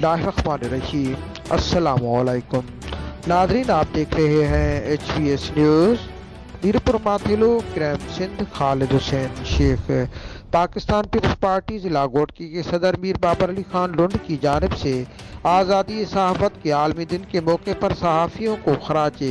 बिस्मिल्लाहिर्रहमानिर्रहीम। अस्सलाम वालेकुम नादरीन, आप देख रहे हैं HVS news. Mirpur Mathelo crime Sindh Khalid Hussain Shaikh. Pakistan Peoples Party ज़िला गोटकी के सदर मीर बाबर अली खान लुंड की जानिब से आज़ादी सहाफ़त के आलमी दिन के मौके पर सहाफ़ियों को खराज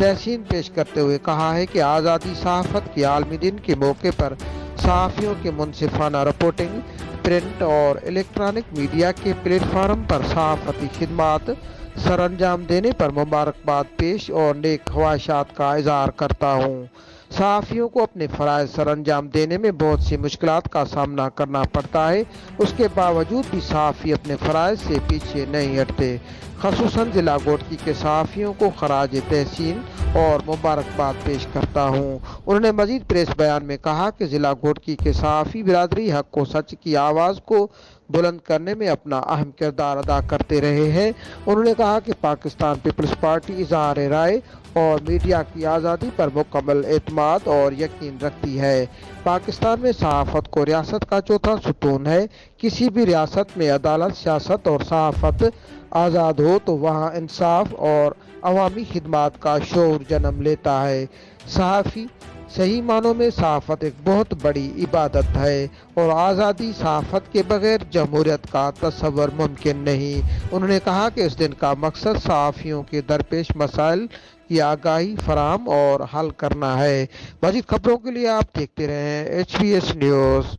तहसीन पेश करते हुए कहा है कि आज़ादी सहाफ़त के आलमी दिन के मौके पर सहाफ़ियों के मुनसिफाना रिपोर्टिंग, प्रिंट और इलेक्ट्रॉनिक मीडिया के प्लेटफार्म पर सहाफ़ती खिदमात सर अंजाम देने पर मुबारकबाद पेश और नेक ख्वाहिशात का इज़हार करता हूँ। सहाफ़ियों को अपने फ़राइज़ सर अंजाम देने में बहुत सी मुश्किलात का सामना करना पड़ता है, उसके बावजूद भी सहाफ़ी अपने फ़राइज़ से पीछे नहीं हटते। ख़ुसूसन ज़िला गोटकी के सहाफ़ियों को खराज तहसीन और मुबारकबाद पेश करता हूँ। उन्होंने मज़ीद प्रेस बयान में कहा कि ज़िला गोटकी के सहाफ़ी बिरादरी हक़ व सच की आवाज़ को बुलंद करने में अपना अहम किरदार अदा करते रहे हैं। उन्होंने कहा कि पाकिस्तान पीपल्स पार्टी इज़हार राय और मीडिया की आज़ादी पर मुकम्मल एतमाद और यकीन रखती है। पाकिस्तान में सहाफ़त को रियासत का चौथा सुतून है। किसी भी रियासत में अदालत, सियासत और सहाफ़त आज़ाद हो तो वहाँ इंसाफ और अवामी खिदमात का शऊर जन्म लेता है। सहाफ़ी सही मानों में सहाफ़त एक बहुत बड़ी इबादत है और आज़ादी सहाफ़त के बगैर जमहूरियत का तस्वर मुमकिन नहीं। उन्होंने कहा कि इस दिन का मकसद सहाफ़ियों के दरपेश मसाइल की आगाही फराहम और हल करना है। मज़ीद खबरों के लिए आप देखते रहें HVS न्यूज़।